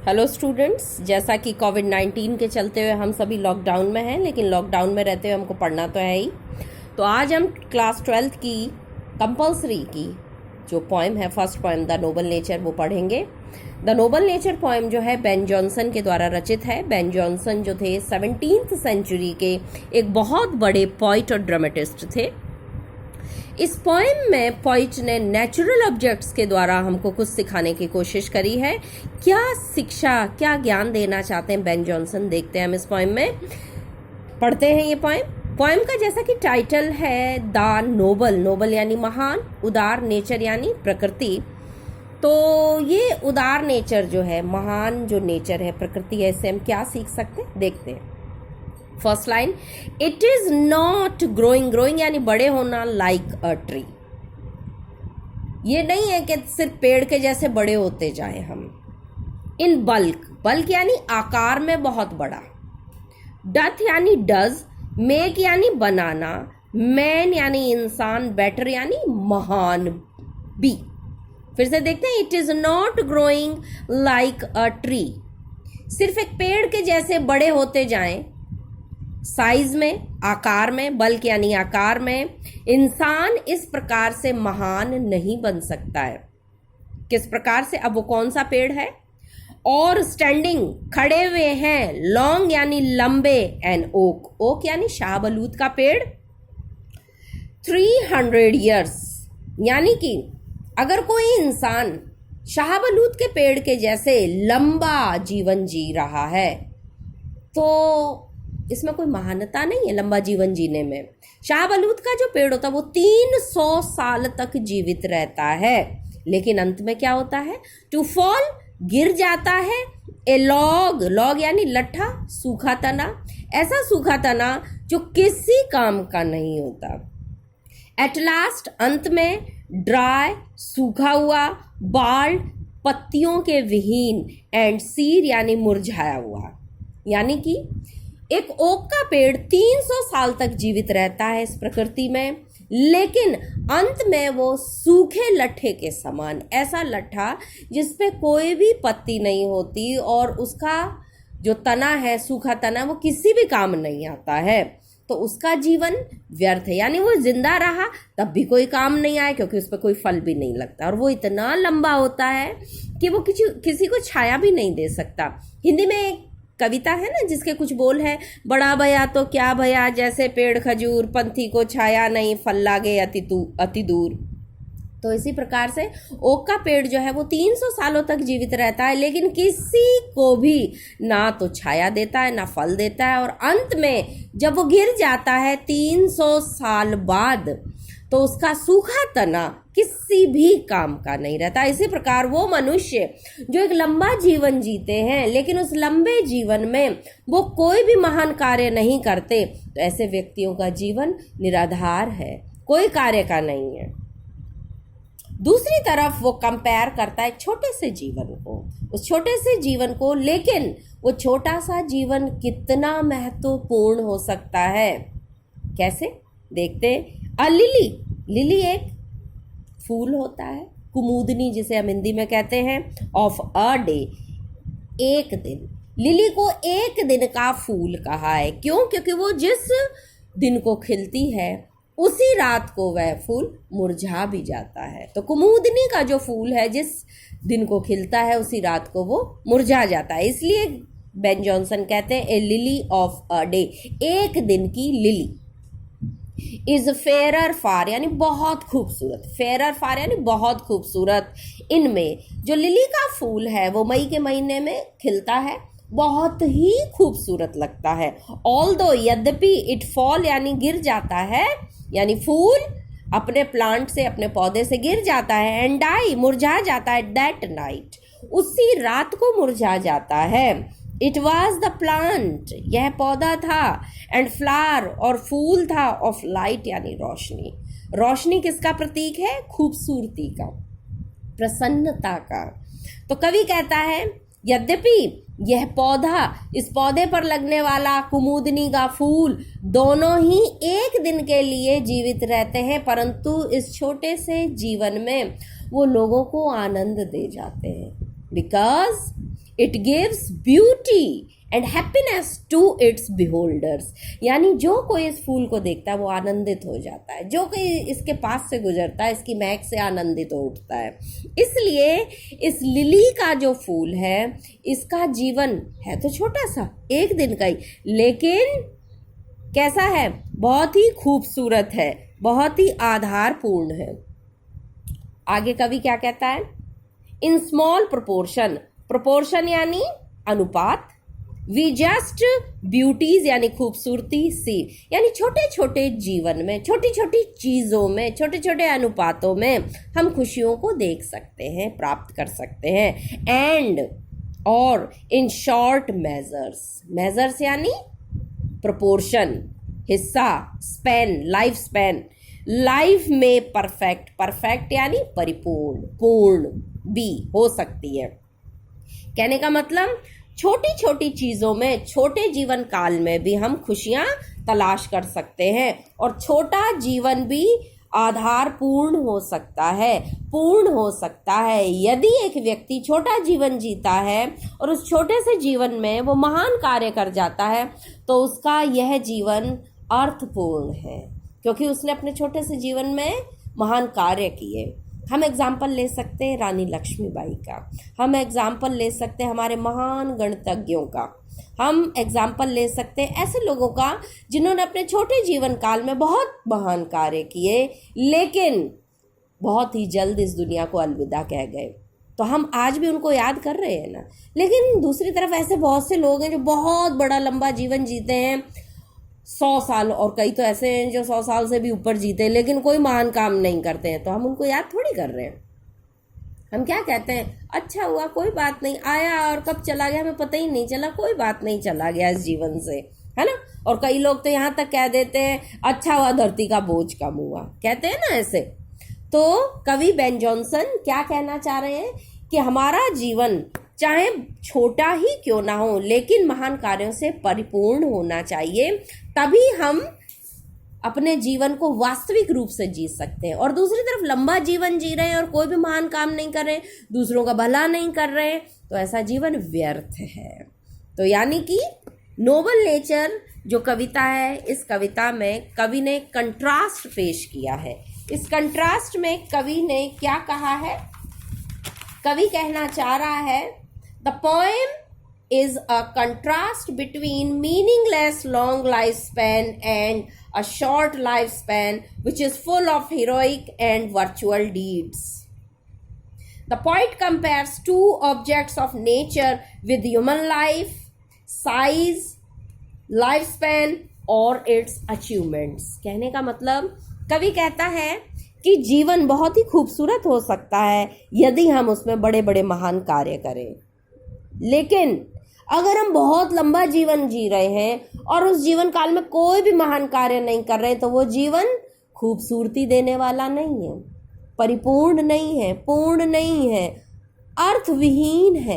Hello students, जैसा कि कोविड-19 के चलते हुए हम सभी लॉकडाउन में हैं, लेकिन लॉकडाउन में रहते हुए हमको पढ़ना तो है ही। तो आज हम क्लास 12th की कंपल्सरी की जो पोएम है, first poem the Nobel nature, वो पढ़ेंगे। द नोबल नेचर पोएम जो है बेन जॉनसन के द्वारा रचित है। बेन जॉनसन जो थे 17th सेंचुरी के एक बहुत बड़े पोइट और ड्रामेटिस्ट थे। इस पोएम में पोइट ने नेचुरल ऑब्जेक्ट्स के द्वारा हमको कुछ सिखाने की कोशिश करी है। क्या शिक्षा, क्या ज्ञान देना चाहते हैं बेन जॉनसन, देखते हैं हम इस पोएम में। पढ़ते हैं ये पोएम का जैसा कि टाइटल है द नोबल, नोबल यानी महान, उदार, नेचर यानी प्रकृति। तो ये उदार नेचर जो है, महान जो नेचर है, प्रकृति है, इससे हम क्या सीख सकते हैं, देखते हैं। First line, it is not growing, growing यानी बड़े होना, लाइक अ ट्री। ये नहीं है कि सिर्फ पेड़ के जैसे बड़े होते जाएं हम। इन बल्क, बल्क यानी आकार में बहुत बड़ा। डथ यानी डज, मेक यानी बनाना, मैन यानी इंसान, बेटर यानी महान, बी। फिर से देखते हैं, it is not growing like a tree, सिर्फ एक पेड़ के जैसे बड़े होते जाएं, साइज में, आकार में, बल्क यानी आकार में। इंसान इस प्रकार से महान नहीं बन सकता है। किस प्रकार से? अब वो कौन सा पेड़ है? और स्टैंडिंग, खड़े हुए हैं, लॉन्ग यानी लंबे, एंड ओक, ओक यानी शाहबलूत का पेड़, 300 years, यानी कि अगर कोई इंसान शाहबलूत के पेड़ के जैसे लंबा जीवन जी रहा है तो इसमें कोई महानता नहीं है लंबा जीवन जीने में। शाहबलूत का जो पेड़ होता है वो 300 साल तक जीवित रहता है, लेकिन अंत में क्या होता है? टू फॉल, गिर जाता है। ए लॉग, लॉग यानी लट्ठा, सूखा तना, ऐसा सूखा तना जो किसी काम का नहीं होता। एट लास्ट, अंत में, ड्राई, सूखा हुआ, बाल्ड, पत्तियों के विहीन, एंड सीर यानी मुरझाया हुआ। यानी कि एक ओक का पेड़ 300 साल तक जीवित रहता है इस प्रकृति में, लेकिन अंत में वो सूखे लट्ठे के समान, ऐसा लट्ठा जिसपे कोई भी पत्ती नहीं होती और उसका जो तना है, सूखा तना, वो किसी भी काम नहीं आता है, तो उसका जीवन व्यर्थ है। यानी वो जिंदा रहा तब भी कोई काम नहीं आया, क्योंकि उस पर कोई फल भी नहीं लगता, और वो इतना लंबा होता है कि वो किसी को छाया भी नहीं दे सकता। हिंदी में एक कविता है ना जिसके कुछ बोल है, बड़ा भया तो क्या भया, जैसे पेड़ खजूर, पंथी को छाया नहीं, फल लागे अति दूर। तो इसी प्रकार से ओक का पेड़ जो है वो 300 सालों तक जीवित रहता है, लेकिन किसी को भी ना तो छाया देता है, ना फल देता है, और अंत में जब वो गिर जाता है 300 साल बाद, तो उसका सूखा तना किसी भी काम का नहीं रहता। इसी प्रकार वो मनुष्य जो एक लंबा जीवन जीते हैं, लेकिन उस लंबे जीवन में वो कोई भी महान कार्य नहीं करते, तो ऐसे व्यक्तियों का जीवन निराधार है, कोई कार्य का नहीं है। दूसरी तरफ वो कंपेयर करता है छोटे से जीवन को, उस छोटे से जीवन को, लेकिन वो छोटा सा जीवन कितना महत्वपूर्ण हो सकता है। कैसे? देखते हैं। लिली, लिली एक फूल होता है, कुमुदनी जिसे हम हिंदी में कहते हैं, ऑफ अ डे, एक दिन। लिली को एक दिन का फूल कहा है। क्यों? क्योंकि वो जिस दिन को खिलती है उसी रात को वह फूल मुरझा भी जाता है। तो कुमुदनी का जो फूल है जिस दिन को खिलता है उसी रात को वो मुरझा जाता है। इसलिए बेन जॉनसन कहते हैं ए लिली ऑफ अ डे, एक दिन की लिली। इज फेयर फार यानी बहुत खूबसूरत, फेयर फार यानी बहुत खूबसूरत। इनमें जो लिली का फूल है वो मई के महीने में खिलता है, बहुत ही खूबसूरत लगता है। ऑल्दो, यद्यपि, इट फॉल यानी गिर जाता है, यानी फूल अपने प्लांट से, अपने पौधे से गिर जाता है, एंड डाई, मुरझा जाता है, दैट नाइट, उसी रात को मुरझा जाता है। इट वॉज द प्लांट, यह पौधा था, एंड फ्लावर, और फूल था, ऑफ लाइट यानी रोशनी। रोशनी किसका प्रतीक है? खूबसूरती का, प्रसन्नता का। तो कवि कहता है, यद्यपि यह पौधा, इस पौधे पर लगने वाला कुमुदनी का फूल, दोनों ही एक दिन के लिए जीवित रहते हैं, परंतु इस छोटे से जीवन में वो लोगों को आनंद दे जाते हैं। Because it gives beauty and happiness to its beholders. यानी जो कोई इस फूल को देखता है वो आनंदित हो जाता है, जो कोई इसके पास से गुजरता है इसकी महक से आनंदित हो उठता है। इसलिए इस लिली का जो फूल है इसका जीवन है तो छोटा सा, एक दिन का ही, लेकिन कैसा है, बहुत ही खूबसूरत है, बहुत ही आधारपूर्ण है। आगे कवि क्या कहता है, इन स्मॉल प्रोपोर्शन, प्रोपोर्शन यानी अनुपात, वी जस्ट ब्यूटीज यानी खूबसूरती सी, यानी छोटे छोटे जीवन में, छोटी छोटी चीजों में, छोटे छोटे अनुपातों में हम खुशियों को देख सकते हैं, प्राप्त कर सकते हैं। एंड और इन शॉर्ट मेजर्स, मेजर्स यानी प्रोपोर्शन, हिस्सा, स्पेन, लाइफ स्पेन, लाइफ में परफेक्ट, परफेक्ट यानी परिपूर्ण, पूर्ण भी हो सकती है। कहने का मतलब छोटी छोटी चीजों में, छोटे जीवन काल में भी हम खुशियां तलाश कर सकते हैं, और छोटा जीवन भी आधारपूर्ण हो सकता है, पूर्ण हो सकता है। यदि एक व्यक्ति छोटा जीवन जीता है और उस छोटे से जीवन में वो महान कार्य कर जाता है तो उसका यह जीवन अर्थपूर्ण है, क्योंकि उसने अपने छोटे से जीवन में महान कार्य किए। हम एग्जाम्पल ले सकते हैं रानी लक्ष्मीबाई का, हम एग्जाम्पल ले सकते हैं हमारे महान गणितज्ञों का, हम एग्जाम्पल ले सकते हैं ऐसे लोगों का जिन्होंने अपने छोटे जीवन काल में बहुत महान कार्य किए लेकिन बहुत ही जल्द इस दुनिया को अलविदा कह गए। तो हम आज भी उनको याद कर रहे हैं ना। लेकिन दूसरी तरफ ऐसे बहुत से लोग हैं जो बहुत बड़ा लंबा जीवन जीते हैं, 100 साल, और कई तो ऐसे हैं जो 100 साल से भी ऊपर जीते हैं लेकिन कोई महान काम नहीं करते हैं। तो हम उनको याद थोड़ी कर रहे हैं। हम क्या कहते हैं, अच्छा हुआ, कोई बात नहीं, आया और कब चला गया हमें पता ही नहीं चला, कोई बात नहीं, चला गया इस जीवन से, है ना। और कई लोग तो यहाँ तक कह देते हैं, अच्छा हुआ धरती का बोझ कम हुआ, कहते हैं ना ऐसे। तो कवि बेन जॉनसन क्या कहना चाह रहे हैं कि हमारा जीवन चाहे छोटा ही क्यों ना हो लेकिन महान कार्यों से परिपूर्ण होना चाहिए, तभी हम अपने जीवन को वास्तविक रूप से जी सकते हैं। और दूसरी तरफ लंबा जीवन जी रहे हैं और कोई भी महान काम नहीं कर रहे, दूसरों का भला नहीं कर रहे, तो ऐसा जीवन व्यर्थ है। तो यानी कि नोबल नेचर जो कविता है, इस कविता में कवि ने कंट्रास्ट पेश किया है। इस कंट्रास्ट में कवि ने क्या कहा है, कवि कहना चाह रहा है, the poem is a contrast between meaningless long lifespan and a short lifespan which is full of heroic and virtual deeds. The poet compares two objects of nature with human life, size, lifespan और its achievements. कहने का मतलब कवि कहता है कि जीवन बहुत ही खूबसूरत हो सकता है यदि हम उसमें बड़े बड़े महान कार्य करें, लेकिन अगर हम बहुत लंबा जीवन जी रहे हैं और उस जीवन काल में कोई भी महान कार्य नहीं कर रहे तो वो जीवन खूबसूरती देने वाला नहीं है, परिपूर्ण नहीं है, पूर्ण नहीं है, अर्थविहीन है।